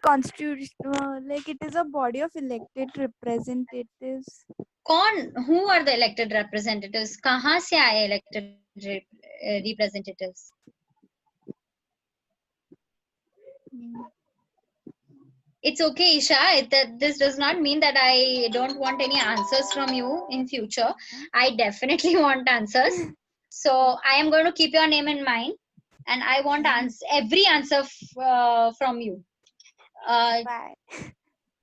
constitution, like it is a body of elected representatives. कौन? Who are the elected representatives? कहाँ से आए elected representatives? It's okay, Isha. This does not mean that I don't want any answers from you in future. I definitely want answers. So I am going to keep your name in mind, and I want every answer from you. Why?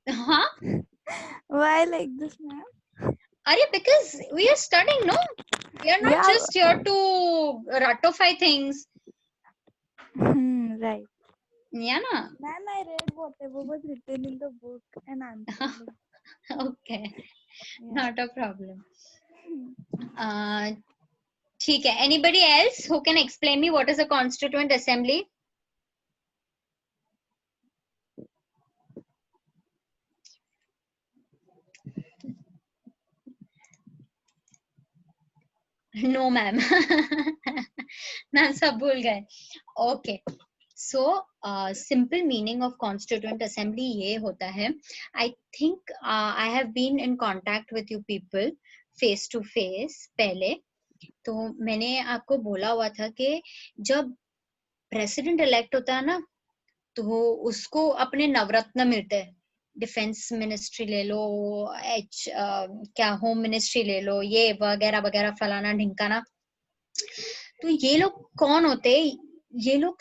Huh? Why like this, ma'am? Because we are studying, no? We are not just here to ratify things. Right. Yeah, na? Ma'am, I read whatever was written in the book and answered. Okay. Yeah. Not a problem. ठीक है. Anybody else who can explain me what is a constituent assembly? No, ma'am. Ma'am, सब भूल गए. Okay. So, simple meaning of constituent assembly ये होता है. I think I have been in contact with you people face to face पहले. तो मैंने आपको बोला हुआ था कि जब प्रेसिडेंट इलेक्ट होता है ना, तो उसको अपने नवरत्न मिलते हैं. डिफेंस मिनिस्ट्री ले लो, क्या होम मिनिस्ट्री ले लो, ये वगैरह वगैरह फलाना ढिंकाना. तो ये लोग कौन होते हैं? ये लोग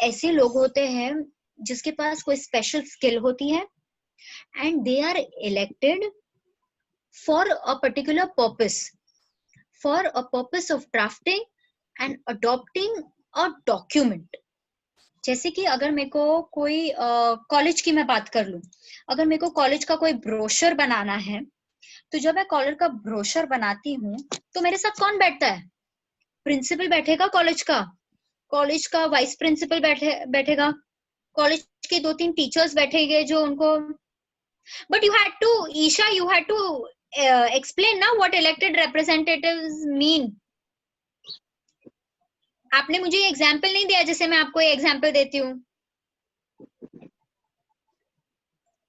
ऐसे लोग होते हैं जिसके पास कोई स्पेशल स्किल होती है, and they are elected for a particular purpose of drafting and adopting a document. जैसे कि अगर मेरे को कोई कॉलेज की मैं बात कर लूं, अगर मेरे को कॉलेज का कोई ब्रोशर बनाना है, तो जब मैं कॉलेज का ब्रोशर बनाती हूँ तो मेरे साथ कौन बैठता है? प्रिंसिपल बैठेगा कॉलेज का वाइस प्रिंसिपल बैठेगा, कॉलेज के 2-3 टीचर्स बैठेंगे जो उनको. But you had to, Isha, you had to explain ना व्हाट इलेक्टेड रिप्रेजेंटेटिव्स मीन. आपने मुझे एग्जाम्पल नहीं दिया जैसे मैं आपको एग्जाम्पल देती हूँ.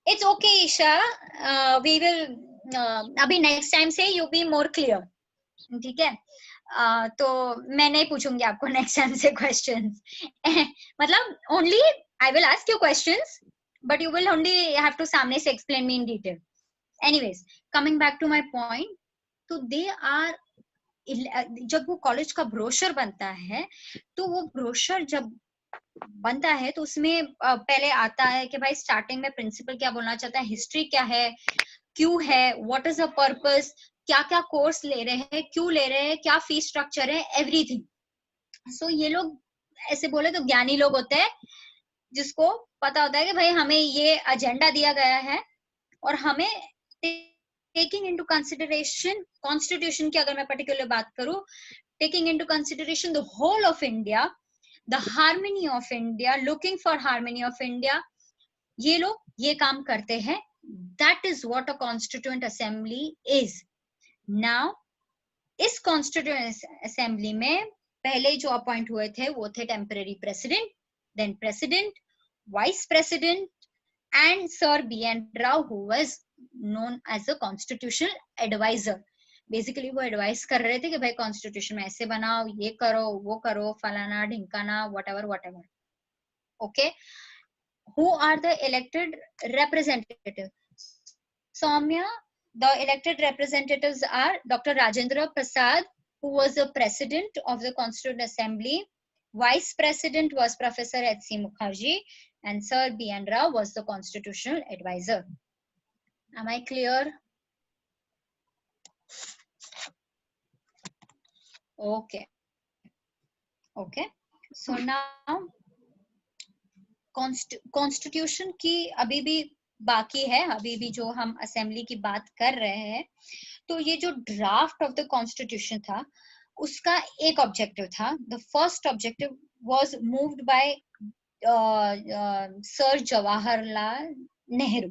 It's okay Isha, we will अभी नेक्स्ट टाइम से यू बी मोर क्लियर. ठीक है. तो मैं नहीं पूछूंगी आपको नेक्स्ट टाइम से क्वेश्चंस. मतलब only I will ask you questions, but you will only have to सामने से explain me in detail. Anyways, coming back to my point. तो दे आर, जब वो कॉलेज का ब्रोशर बनता है, तो वो ब्रोशर जब बनता है तो उसमें पहले आता है कि भाई स्टार्टिंग में प्रिंसिपल क्या बोलना चाहता है, हिस्ट्री क्या है, क्यों है, व्हाट इज द पर्पस, क्या क्या कोर्स ले रहे हैं, क्यों ले रहे हैं, क्या फीस स्ट्रक्चर है, एवरीथिंग. सो ये लोग ऐसे बोले तो ज्ञानी लोग होते हैं जिसको पता होता है कि भाई हमें ये एजेंडा दिया गया है और हमें टेकिंग इनटू कंसिडरेशन कॉन्स्टिट्यूशन की अगर मैं पर्टिकुलर बात करूं, taking into consideration the whole of India, the harmony of India, looking for harmony of India, ये लोग ये काम करते हैं. That is what a constituent assembly is. Now इस कॉन्स्टिट्यूएंट असेंबली में पहले जो अपॉइंट हुए थे वो थे temporary president, then president, vice president, and sir BN Rao, who was known as a constitutional advisor. Basically वो एडवाइस कर रहे थे कि भाई कॉन्स्टिट्यूशन में ऐसे बनाओ, ये करो, वो करो, फलाना ढिंकाना, whatever. Okay. Who are the elected representatives? Soumya, the elected representatives are Dr. Rajendra Prasad, who was the president of the Constituent Assembly. Vice president was Professor H.C. Mukherjee, and Sir B.N. Rao was the constitutional advisor. Am I clear? Okay. So now constitution की अभी भी बाकी है, अभी भी जो हम assembly की बात कर रहे हैं. तो ये जो ड्राफ्ट ऑफ द कॉन्स्टिट्यूशन था उसका एक ऑब्जेक्टिव था. The first objective was moved by sir Jawaharlal Nehru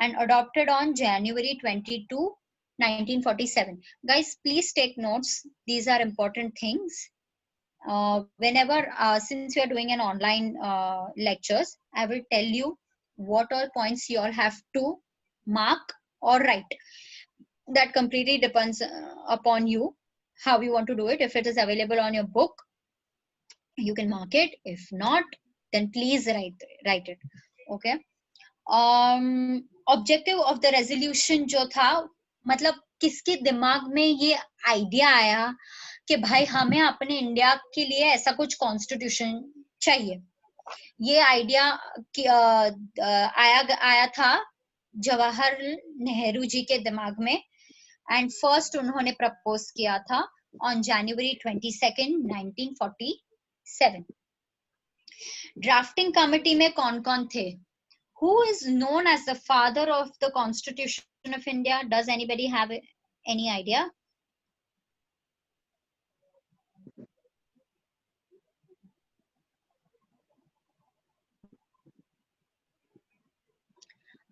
and adopted on January 22, 1947. Guys, please take notes. These are important things. whenever since we are doing an online lectures, I will tell you what all points you all have to mark or write. That completely depends upon you, how you want to do it. If it is available on your book, you can mark it. If not, then please write it. Okay. Objective of the resolution जो था, मतलब किसके दिमाग में ये idea आया कि भाई हमें अपने इंडिया के लिए ऐसा कुछ कॉन्स्टिट्यूशन चाहिए। ये आइडिया आया था जवाहरलाल नेहरू जी के दिमाग में, एंड फर्स्ट उन्होंने प्रपोज किया था ऑन जनवरी 22, 1947। ड्राफ्टिंग कमेटी में कौन कौन थे? Who is known as the father of the Constitution of India? Does anybody have any idea?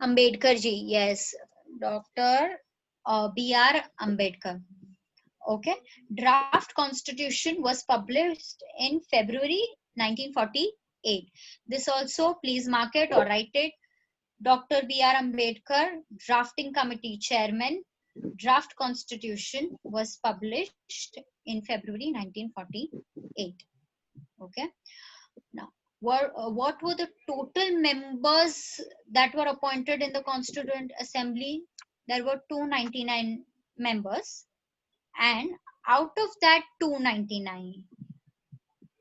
Ambedkar ji, yes, Dr. B.R. Ambedkar. Okay, draft constitution was published in February 1948. This also please mark it or write it. Dr. B.R. Ambedkar, drafting committee chairman. Draft constitution was published in February 1948. Okay. Now, what were the total members that were appointed in the Constituent Assembly? There were 299 members, and out of that 299,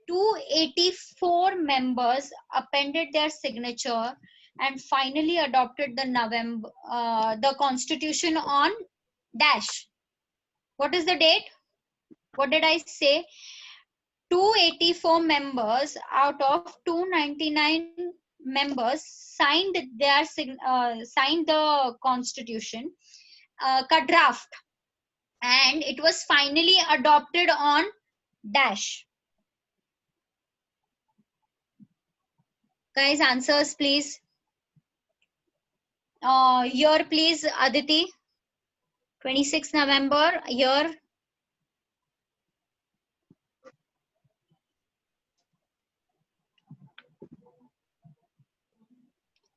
284 members appended their signature and finally adopted the Constitution on dash. What is the date? What did I say? 284 members out of 299 members signed the Constitution ka draft, and it was finally adopted on dash. Guys, answers please. Year please, Aditi. 26 November, year.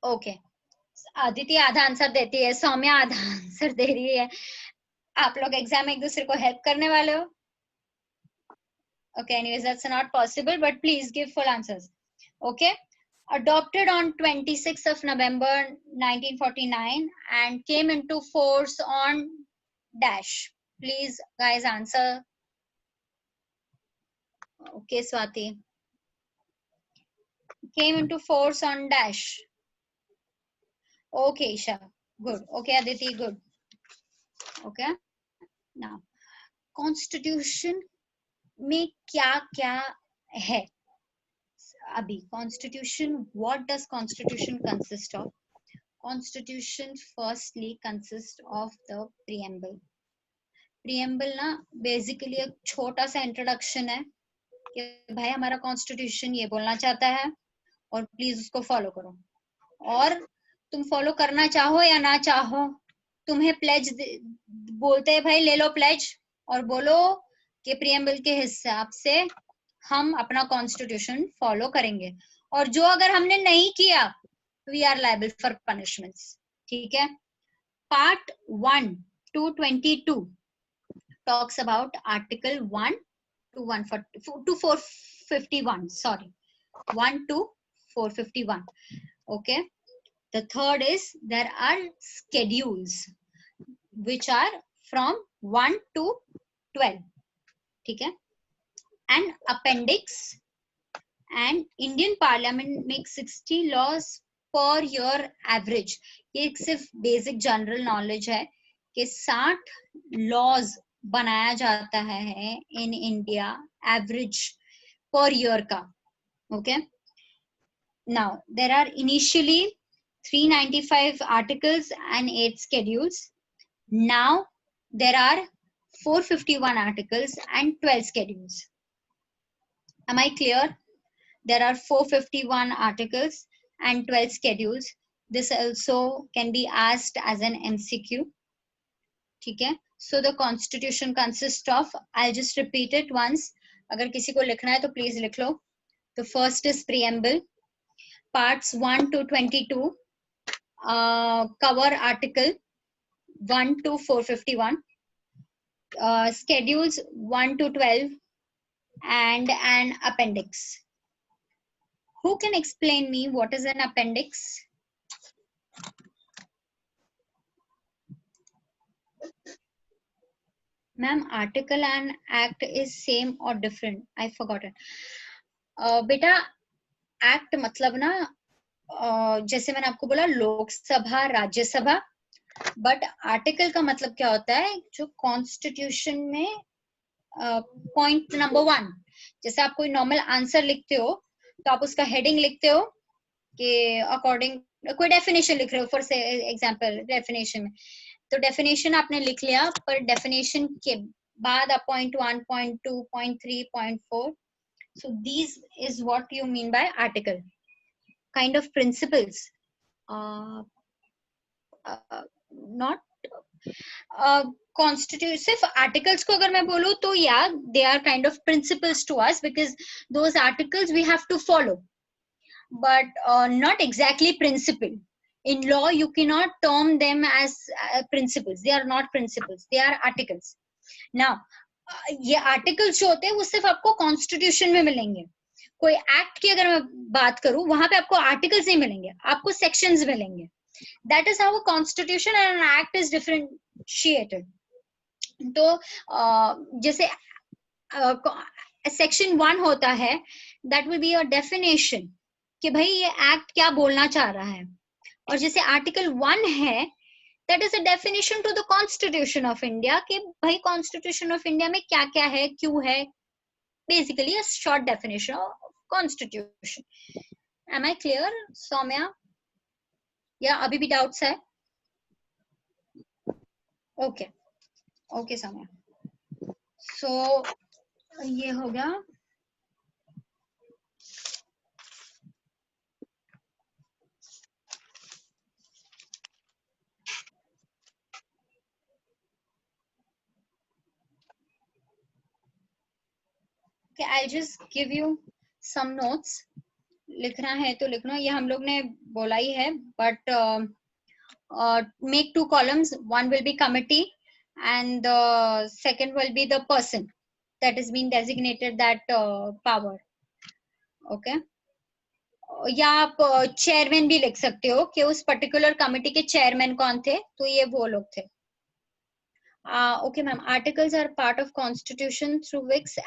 Okay. Aditi आधा answer देती है, सौम्या आधा answer दे रही है। आप लोग exam एक दूसरे को हेल्प करने वाले हो? Okay, anyways, that's not possible, but please give full answers. Okay. Adopted on 26th of November 1949 and came into force on dash. Please, guys, answer. Okay, Swati. Came into force on dash. Okay, Isha. Good. Okay, Aditi, good. Okay. Now, Constitution में क्या क्या है? Abhi, Constitution, what does Constitution consist of? Constitution firstly consists of the preamble. Preamble ना basically एक छोटा सा introduction है कि भाई हमारा Constitution ये बोलना चाहता है और प्लीज उसको फॉलो करो, और तुम फॉलो करना चाहो या ना चाहो, तुम्हें प्लेज बोलते हैं भाई ले लो प्लेज और बोलो कि प्रीएम्बल के हिसाब से हम अपना कॉन्स्टिट्यूशन फॉलो करेंगे, और जो अगर हमने नहीं किया we are liable for punishments. ठीक है। Part 1 to 22 talks about article 1 to 451, sorry, 1 to 451. Okay. The third is there are schedules which are from 1 to 12. ठीक है। And appendix, and Indian Parliament makes 60 laws per year average. ये सिर्फ basic general knowledge है कि 60 laws बनाया जाता है in India average per year का। Okay. Now there are initially 395 articles and 8 schedules. Now there are 451 articles and 12 schedules. Am I clear? There are 451 articles and 12 schedules. This also can be asked as an MCQ. Okay. So the Constitution consists of, I'll just repeat it once. अगर किसी को लिखना है तो please लिख लो. तो first is preamble, parts 1 to 22, cover article 1 to 451, schedules 1 to 12, and an appendix. Who can explain me what is an appendix? Ma'am, article and act is same or different? I forgot it. बेटा act मतलब ना जैसे मैंने आपको बोला Lok Sabha Rajya Sabha, but article का मतलब क्या होता है, जो कॉन्स्टिट्यूशन में पॉइंट नंबर 1, जैसे आप कोई नॉर्मल आंसर लिखते हो तो आप उसका हेडिंग लिखते हो कि अकॉर्डिंग, कोई डेफिनेशन लिख रहे हो फॉर से एग्जांपल डेफिनेशन में, तो डेफिनेशन आपने लिख लिया, पर डेफिनेशन के बाद आप point 1, point 2, point 3, point 4, so these is what you mean by article, kind of principles, not constitute. सिर्फ articles को अगर मैं बोलूं तो yeah, they are kind of principles to us because those articles we have to follow, but not exactly principle. In law you cannot term them as principles. They are not principles, they are articles. Now ये articles जो होते हैं वो सिर्फ आपको constitution में मिलेंगे. कोई act की अगर मैं बात करूं वहां पे आपको articles नहीं मिलेंगे, आपको sections मिलेंगे. That is how a constitution and an act is differentiated. तो जैसे section 1 होता है, that will be a definition कि भाई ये एक्ट क्या बोलना चाह रहा है, और जैसे आर्टिकल 1 है, that is a definition to the constitution of India कि भाई constitution of India में क्या क्या है, क्यों है, basically a short definition of constitution. Am I clear, Saumya? या अभी भी डाउट्स है? Okay okay Saumya. सो ये हो गया. Okay, I'll just give you some notes. लिखना है तो लिखना, ये हम लोग ने बोला ही है, but make 2 columns. One will be committee and the second will be the person that is being designated that power. Okay, या आप चेयरमैन भी लिख सकते हो कि उस पर्टिकुलर कमिटी के चेयरमैन कौन थे, तो ये वो लोग थे. Okay ma'am, articles are part of constitution through which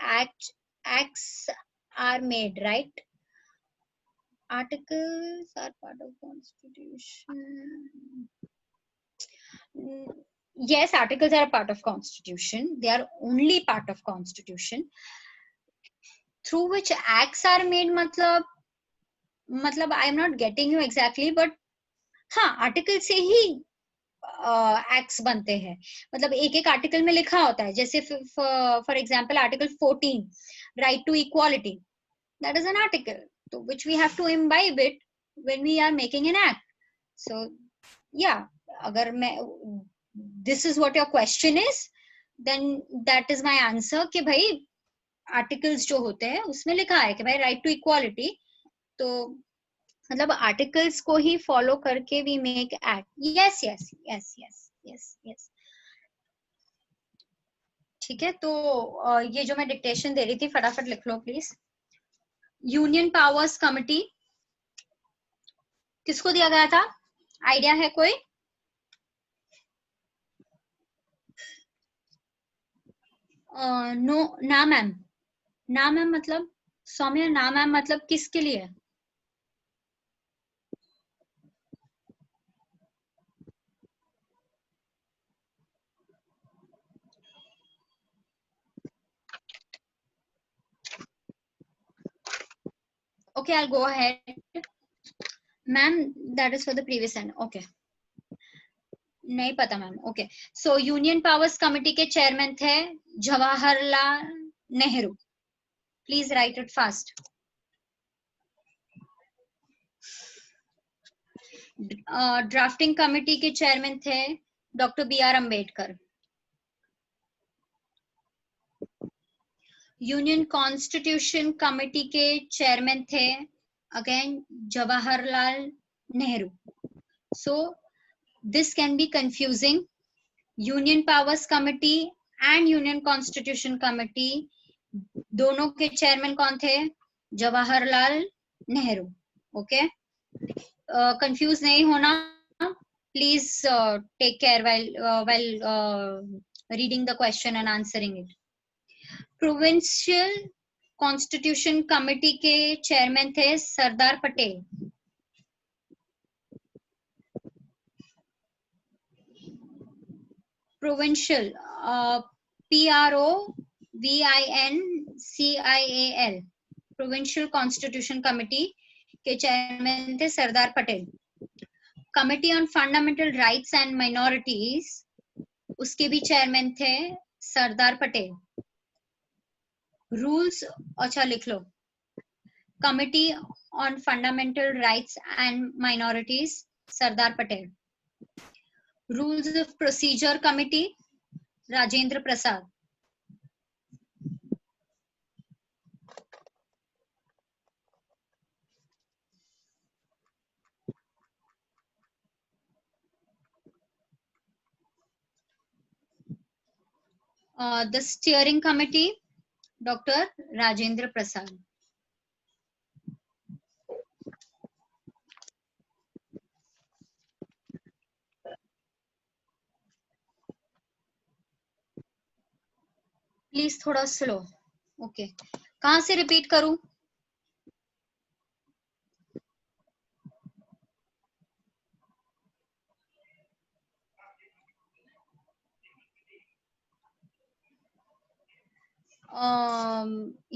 acts are made, right? Articles are part of constitution. Yes, articles are a part of constitution. They are only part of constitution. Through which acts are made, मतलब I am not getting you exactly, but हाँ, article से he acts बनते हैं. मतलब एक एक article में लिखा होता है, जैसे for example article 14, right to equality, that is an article, तो which we have to imbibe it when we are making an act. So yeah, अगर मैं this is what your question is, then that is my answer कि भाई articles जो होते हैं उसमें लिखा है कि भाई राइट टू इक्वालिटी, तो मतलब आर्टिकल्स को ही फॉलो करके we make act. Yes yes yes yes yes yes. ठीक है, तो ये जो मैं डिक्टेशन दे रही थी फटाफट लिख लो प्लीज. यूनियन पावर्स कमिटी किसको दिया गया था, आइडिया है कोई? नो, ना मैम. ना मैम मतलब सौम्या, ना मैम मतलब किसके लिए? Okay, I'll go ahead. Ma'am, that is for the previous end. Okay. नहीं पता ma'am. Okay, so union powers committee के चेयरमैन थे Jawaharlal Nehru. Please write it fast. Drafting committee के चेयरमैन थे doctor B R Ambedkar. Union constitution committee के chairman थे again Jawaharlal Nehru. So this can be confusing. Union powers committee and union constitution committee दोनों के chairman कौन थे? जवाहरलाल नेहरू. ओके, कंफ्यूज नहीं होना. Please take care while reading the question and answering it. Provincial constitution committee के chairman थे Sardar Patel. Provincial PROVINCIAL provincial constitution committee के chairman थे Sardar Patel. Committee on fundamental rights and minorities उसके भी चेयरमैन थे सरदार पटेल. रूल्स अच्छा लिख लो. Committee on fundamental rights and minorities Sardar Patel. Rules of procedure committee Rajendra Prasad. The steering committee doctor Rajendra Prasad. Please थोड़ा स्लो. ओके, कहां से रिपीट करूं?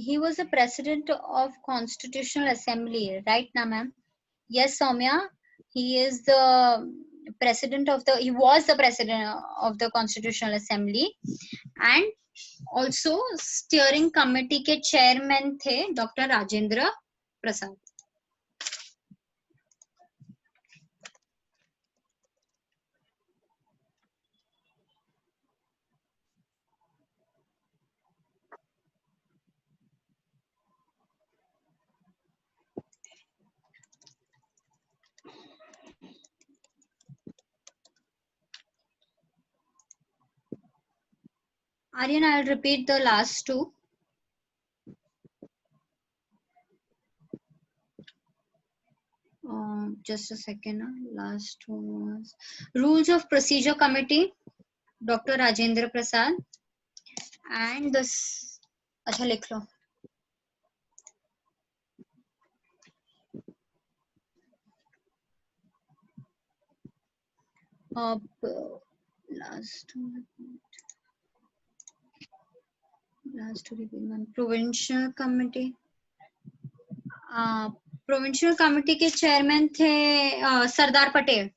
He was the president of Constitutional Assembly, right, na ma'am? Yes, Soumya. He is the president of the. He was the president of the Constitutional Assembly, and also steering committee के chairman थे Dr. Rajendra Prasad. Aryan, I'll repeat the last two. Just a second. Last two was Rules of Procedure Committee, Dr. Rajendra Prasad, and this. अच्छा लिख लो. Last to repeat one. Provincial committee. Provincial committee के chairman थे Sardar Patel.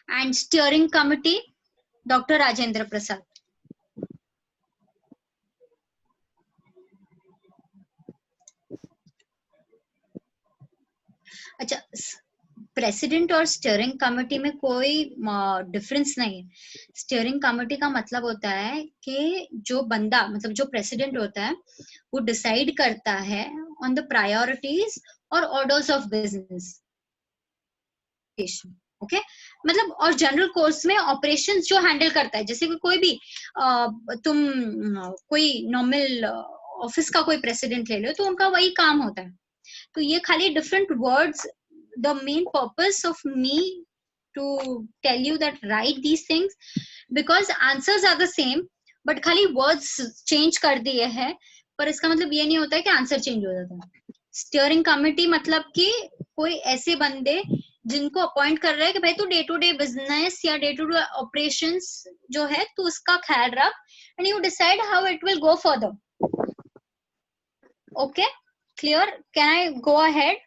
And steering committee doctor Rajendra Prasad. अच्छा, president और steering committee में कोई difference नहीं है. स्टीयरिंग कमेटी का मतलब होता है कि जो बंदा मतलब जो प्रेसिडेंट होता है वो डिसाइड करता है ऑन द प्रायोरिटीज और ऑर्डर्स ऑफ बिजनेस. ओके, मतलब और जनरल कोर्स में ऑपरेशंस जो हैंडल करता है. जैसे कि कोई भी तुम कोई नॉर्मल ऑफिस का कोई प्रेसिडेंट ले लो तो उनका वही काम होता है. तो ये खाली different words. The main purpose of me to tell you that write these things because answers are the same but खाली words change कर दिए हैं. पर इसका मतलब ये नहीं होता है कि आंसर चेंज हो जाता है. स्टीयरिंग कमेटी मतलब कि कोई ऐसे बंदे जिनको अपॉइंट कर रहा है कि भाई तू डे टू डे बिजनेस या डे टू डे ऑपरेशंस जो है तू उसका ख्याल रख and you decide how it will go further. Okay, clear? Can I go ahead?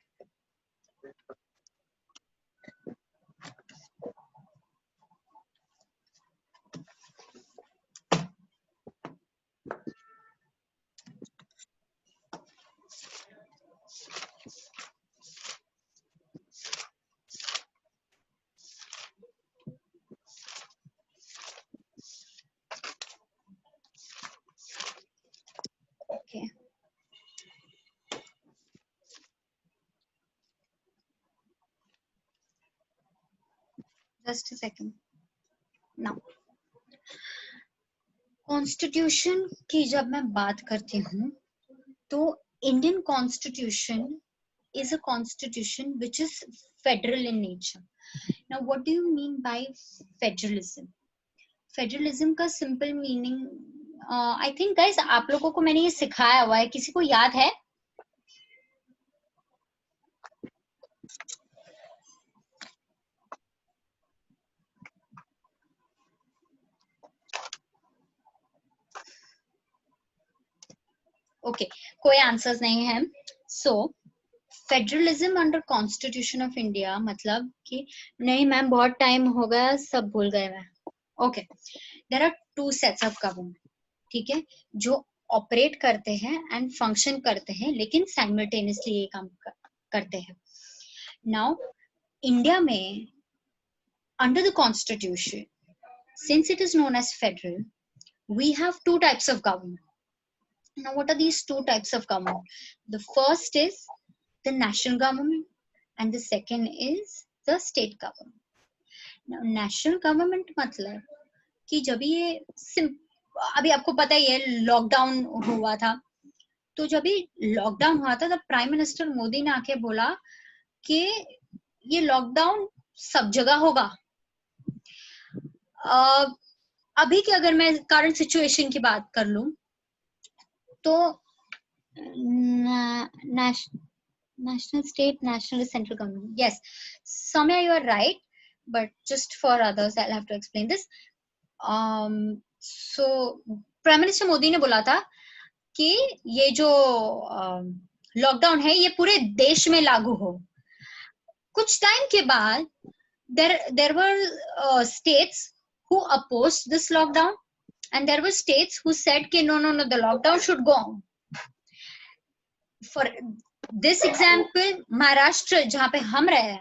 Just a second now. Constitution की जब मैं बात करती हूँ तो Indian constitution is a constitution which is federal in nature. Now what do you mean by federalism? Federalism का simple meaning I think guys आप लोगों को मैंने ये सिखाया हुआ है, किसी को याद है? ओके कोई आंसर्स नहीं है. So federalism under constitution of India मतलब कि नहीं मैम बहुत टाइम हो गया सब भूल गए मैं. Okay there are two sets of government, ठीक है, जो ऑपरेट करते हैं एंड फंक्शन करते हैं लेकिन साइमल्टेनियसली ये काम करते हैं. नाउ इंडिया में under the constitution since it is known as federal we have two types of government. Now what are these two types of government? The first is the national government and the second is the state government. Now national government मतलब कि जब ये अभी आपको पता ही है lockdown हुआ था, तो जब ये लॉकडाउन हुआ था तब प्राइम मिनिस्टर मोदी ने आके बोला कि ये लॉकडाउन सब जगह होगा. अभी की अगर मैं करंट सिचुएशन की बात कर लूं तो national, state, national, central government. Yes, Samya, you are right, but just for others, I'll have to explain this. So, Prime Minister Modi ने बोला था कि ये जो लॉकडाउन है ये पूरे देश में लागू हो. कुछ टाइम के बाद there were states who opposed this lockdown and there were states who said कि no, the lockdown should go on. For this example, Maharashtra जहाँ पे हम रह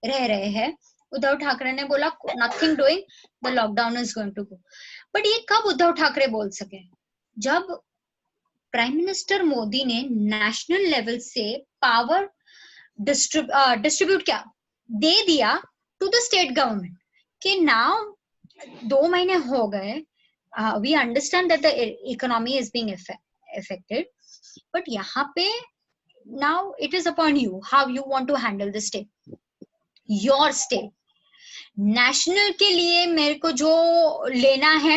रहे हैं, उद्धव ठाकरे ने बोला nothing doing, the lockdown is going to go. But ये कब उद्धव ठाकरे बोल सके? जब प्राइम मिनिस्टर मोदी ने नेशनल लेवल से पावर डिस्ट्रीब्यूट क्या दे दिया टू द स्टेट गवर्नमेंट कि नाउ 2 महीने हो गए, we understand that the economy is being affected, but यहाँ पे now it is upon you how you want to handle the state, your state. national के लिए मेरे को जो लेना है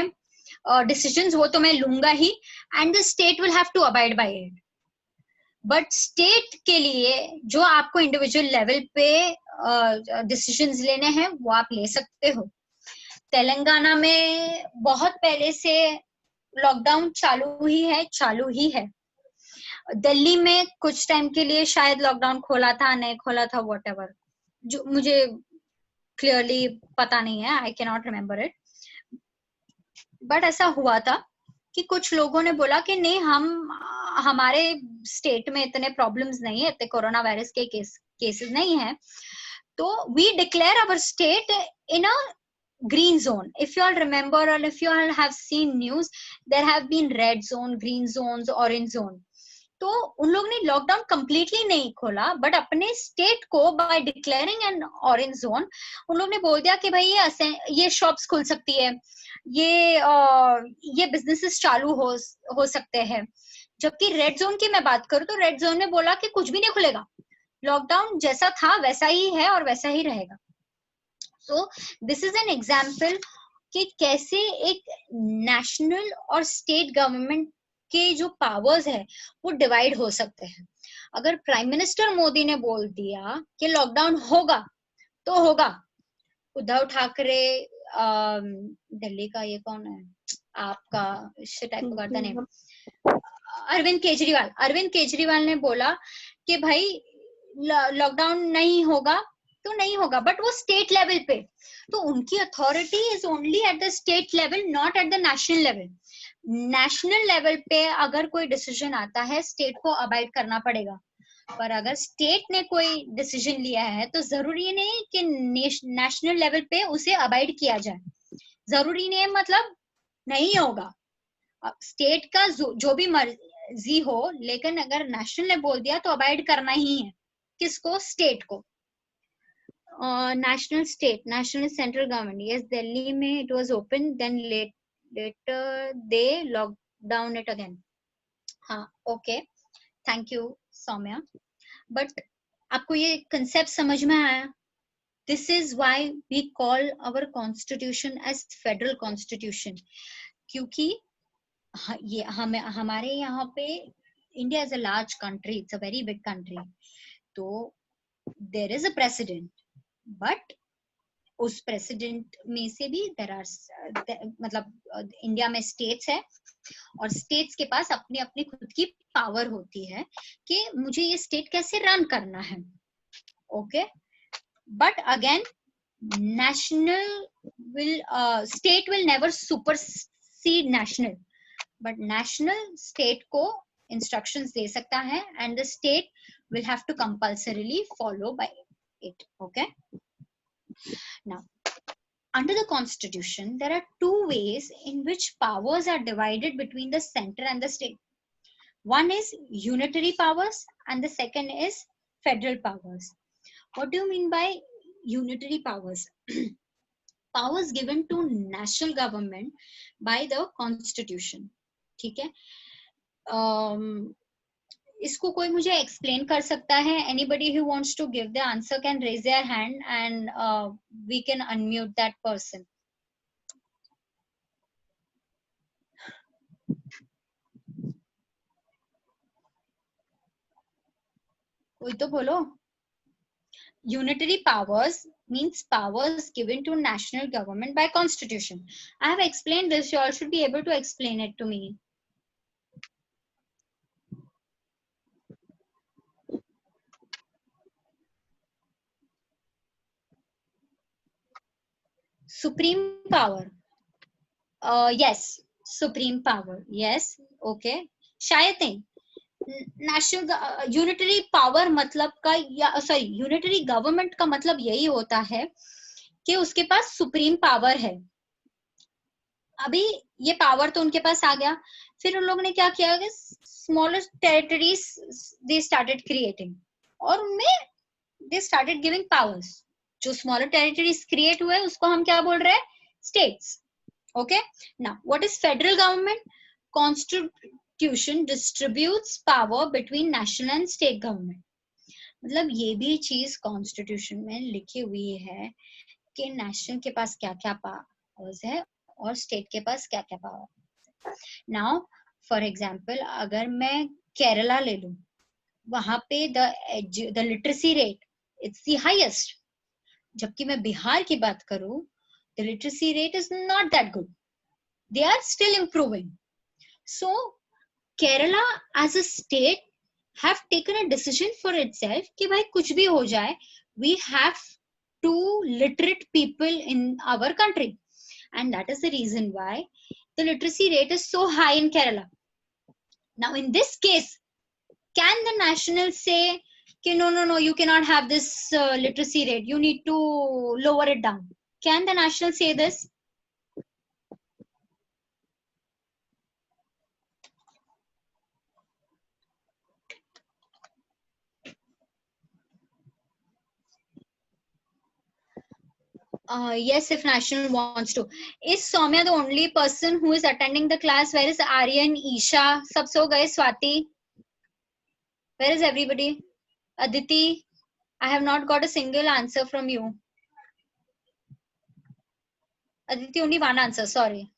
decisions वो तो मैं लूंगा ही and the state will have to abide by it. but state के लिए जो आपको individual level पे decisions लेने हैं वो आप ले सकते हो. तेलंगाना में बहुत पहले से लॉकडाउन चालू ही है. दिल्ली में कुछ टाइम के लिए शायद लॉकडाउन खोला था नहीं खोला था व्हाटएवर, जो मुझे क्लियरली पता नहीं है, I can not remember it. But ऐसा हुआ था कि कुछ लोगों ने बोला कि नहीं हमारे स्टेट में इतने प्रॉब्लम्स नहीं है, इतने कोरोना वायरस के केसेस नहीं है, तो we declare our state in a green zone. If you all remember or if you all have seen news, there have been red zone, green zones, orange zone. तो उन लोग ने lockdown completely नहीं खोला, but अपने state को by declaring an orange zone उन लोग ने बोल दिया कि भाई ये शॉप्स खुल सकती है, ये बिजनेसेस चालू हो सकते हैं. जबकि रेड जोन की मैं बात करूं तो रेड जोन ने बोला कि कुछ भी नहीं खुलेगा, लॉकडाउन जैसा था वैसा ही है और वैसा ही रहेगा. So this is an example कि कैसे एक नेशनल और स्टेट गवर्नमेंट के जो पावर्स है वो डिवाइड हो सकते हैं. अगर प्राइम मिनिस्टर मोदी ने बोल दिया कि लॉकडाउन होगा तो होगा. उद्धव ठाकरे दिल्ली का ये कौन है आपका टाइप का करता नहीं, अरविंद केजरीवाल ने बोला कि भाई लॉकडाउन नहीं होगा तो नहीं होगा, बट वो स्टेट लेवल पे, तो उनकी authority is only at the state level, not at the national level. National level पे अगर कोई डिसीजन आता है स्टेट को अबाइड करना पड़ेगा, पर अगर स्टेट ने कोई डिसीजन लिया है तो जरूरी नहीं कि नेशनल लेवल पे उसे अबाइड किया जाए. जरूरी नहीं मतलब नहीं होगा, स्टेट का जो भी मर्जी हो, लेकिन अगर नेशनल ने बोल दिया तो अबाइड करना ही है. किसको? स्टेट को. national state, national central government. Yes, Delhi में it was open, then later they locked down it again. हाँ, okay, thank you Saumya. But आपको ये concept समझ में आया? This is why we call our constitution as federal constitution. क्योंकि ये हमारे यहाँ पे India is a large country, it's a very big country. तो there is a president, but उस प्रेसिडेंट में से भी देयर आर मतलब इंडिया में स्टेट्स है और स्टेट्स के पास अपनी अपनी खुद की पावर होती है कि मुझे ये स्टेट कैसे रन करना है. Okay, but again national will state will never supersede national, but national state को इंस्ट्रक्शंस दे सकता है and the state will have to compulsorily follow by it. Okay, now under the constitution there are two ways in which powers are divided between the center and the state. One is unitary powers and the second is federal powers. What do you mean by unitary powers? Powers given to national government by the constitution. ठीक है, इसको कोई मुझे explain कर सकता है? Anybody who wants to give the answer can raise their hand and we can unmute that person. कोई तो बोलो. Unitary powers means powers given to national government by constitution. I have explained this, you all should be able to explain it to me. Supreme power. Yes, supreme power. Yes, okay. शायद नहीं. National unitary power मतलब का या sorry unitary government का मतलब यही होता है कि उसके पास सुप्रीम पावर है. अभी ये पावर तो उनके पास आ गया, फिर उन लोगों ने क्या किया कि smaller territories they started creating और उनमें दे स्टार्टेड गिविंग पावर्स. जो स्मॉलर टेरिटरीज क्रिएट हुए उसको हम क्या बोल रहे हैं? States. Okay, now what is federal government? Constitution distributes power between national and state government. मतलब ये भी चीज कॉन्स्टिट्यूशन में लिखी हुई है कि नेशनल के पास क्या क्या पावर्स है और स्टेट के पास क्या क्या पावर. नाउ फॉर एग्जाम्पल अगर मैं केरला ले लूं, वहां पे the literacy rate it's the highest, जबकि मैं बिहार की बात करूं the literacy rate is not that good. They are still improving. So Kerala as a state have taken a decision for itself कि भाई कुछ भी हो जाए we have two literate people in our country, and that is the reason why the literacy rate is so high in Kerala. Now in this case can the national say कि no you cannot have this literacy rate, you need to lower it down? Can the national say this? Yes, if national wants to. Is Soumya the only person who is attending the class? Where is Aryan, Isha? Sab so gaye. Swati? Where is everybody? Aditi? I have not got a single answer from you. Aditi, only one answer. Sorry.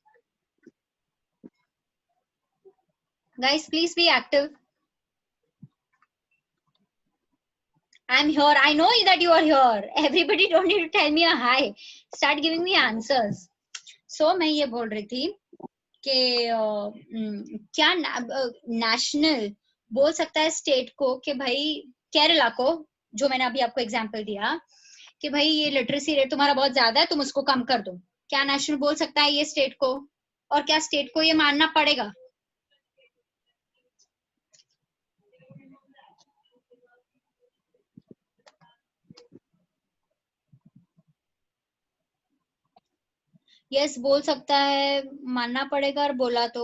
Guys, please be active. I'm here. I know that you are here. Everybody don't need to tell me a hi. Start giving me answers. So मैं ये बोल रही थी कि क्या national बोल सकता है स्टेट को कि भाई केरला को, जो मैंने अभी आपको एग्जांपल दिया कि भाई ये लिटरेसी रेट तुम्हारा बहुत ज्यादा है, तुम उसको कम कर दो. क्या नेशनल बोल सकता है ये स्टेट को? और क्या स्टेट को ये मानना पड़ेगा? यस बोल सकता है, मानना पड़ेगा. और बोला तो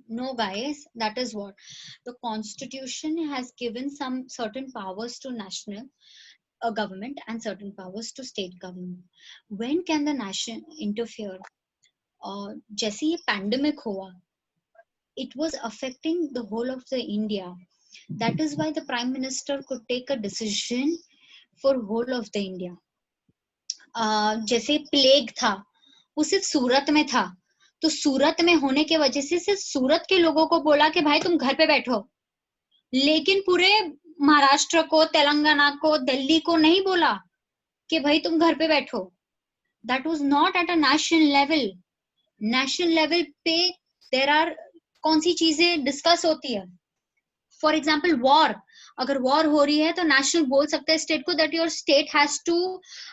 no guys, that is what the constitution has given some certain powers to national a government and certain powers to state government. When can the nation interfere? जैसे ये pandemic हुआ, it was affecting the whole of the India. That is why the Prime Minister could take a decision for whole of the India. जैसे plague था, वो सिर्फ सूरत में था, तो सूरत में होने के वजह से सिर्फ सूरत के लोगों को बोला कि भाई तुम घर पे बैठो, लेकिन पूरे महाराष्ट्र को, तेलंगाना को, दिल्ली को नहीं बोला कि भाई तुम घर पे बैठो. That was not at a national level. National level पे there are कौन सी चीजें डिस्कस होती है. फॉर एग्जाम्पल वॉर, अगर वॉर हो रही है तो नेशनल बोल सकता है स्टेट को that your state has to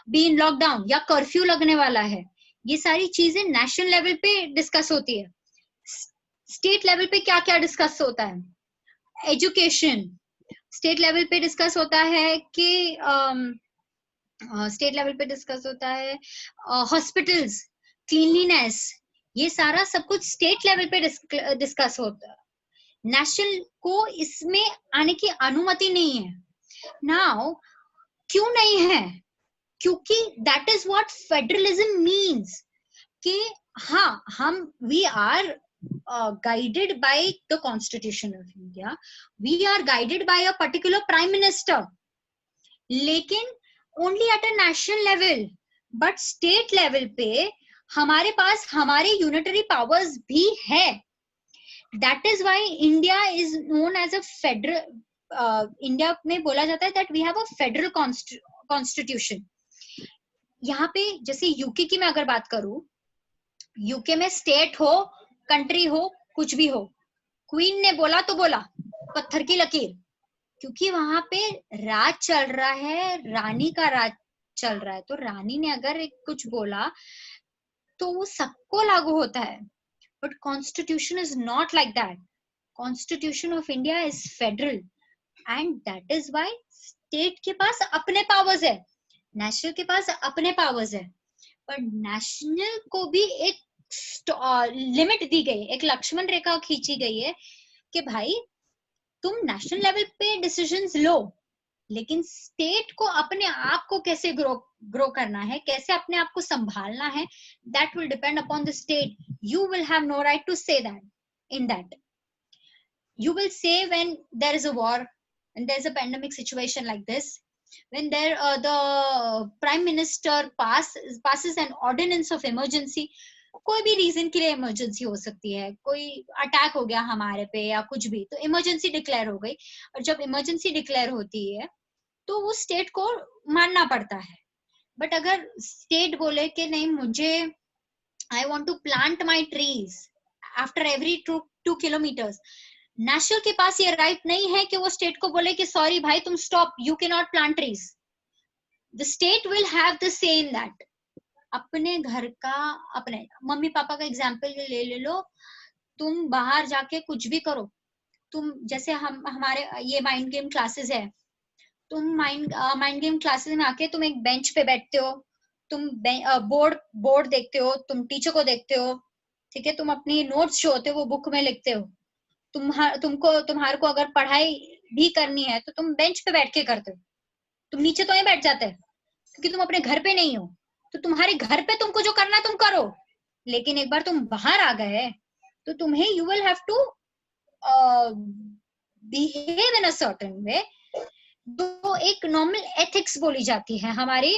be in lockdown, या कर्फ्यू लगने वाला है. ये सारी चीजें नेशनल लेवल पे डिस्कस होती है. स्टेट लेवल पे क्या क्या डिस्कस होता है? एजुकेशन स्टेट लेवल पे डिस्कस होता है कि स्टेट लेवल पे डिस्कस होता है हॉस्पिटल्स, क्लीनलीनेस, ये सारा सब कुछ स्टेट लेवल पे डिस्कस होता है. नेशनल को इसमें आने की अनुमति नहीं है. नाउ क्यों नहीं है? क्योंकि that is what federalism means कि हाँ, हम we are guided by the Constitution of India, we are guided by a particular prime minister, लेकिन only at a national level. but state level पे हमारे पास हमारे unitary powers भी है. That is why India is known as a federal, India में बोला जाता है that we have a federal constitution. यहाँ पे जैसे यूके की मैं अगर बात करूं, यूके में स्टेट हो, कंट्री हो, कुछ भी हो, क्वीन ने बोला तो बोला, पत्थर की लकीर, क्योंकि वहां पे राज चल रहा है, रानी का राज चल रहा है. तो रानी ने अगर कुछ बोला तो वो सबको लागू होता है. But constitution is not like that. Constitution of India is federal and that is why state के पास अपने पावर्स है, नेशनल के पास अपने पावर्स है. पर नेशनल को भी एक लिमिट दी गई, एक लक्ष्मण रेखा खींची गई है कि भाई तुम नेशनल लेवल पे डिसीजंस लो, लेकिन स्टेट को अपने आप को कैसे ग्रो करना है, कैसे अपने आप को संभालना है, that will depend upon the state. You will have no right to say that. In that you will say when there is a war and there is a pandemic situation like this, when there the prime minister passes an ordinance of emergency. कोई भी reason के लिए emergency हो सकती है, कोई attack हो गया हमारे पे या कुछ भी, तो इमरजेंसी डिक्लेयर हो गई. और जब इमरजेंसी डिक्लेयर होती है तो वो स्टेट को मानना पड़ता है. बट अगर स्टेट बोले कि नहीं, मुझे I want to plant my trees after every 2 kilometres, national के पास ये राइट नहीं है कि वो स्टेट को बोले कि सॉरी भाई तुम stop, you can not plant trees. The state will have the same that. अपने घर का, अपने मम्मी पापा का एग्जाम्पल ले लो, तुम बाहर जाके कुछ भी करो, तुम जैसे हमारे ये माइंड गेम क्लासेस है, तुम माइंड गेम क्लासेस में आके तुम एक बेंच पे बैठते हो, तुम बोर्ड देखते हो, तुम टीचर को देखते हो, ठीक है, तुम अपनी नोट्स जो होते हो वो बुक में लिखते हो. तुम्हारे को अगर पढ़ाई भी करनी है तो तुम बेंच पे बैठ के करते हो, तुम नीचे तो नहीं बैठ जाते क्योंकि तुम अपने घर पे नहीं हो. तो तुम्हारे घर पे तुमको जो करना है तुम करो, लेकिन एक बार तुम बाहर आ गए तो तुम्हें you will have to behave in a certain way. तो एक नॉर्मल एथिक्स बोली जाती है हमारी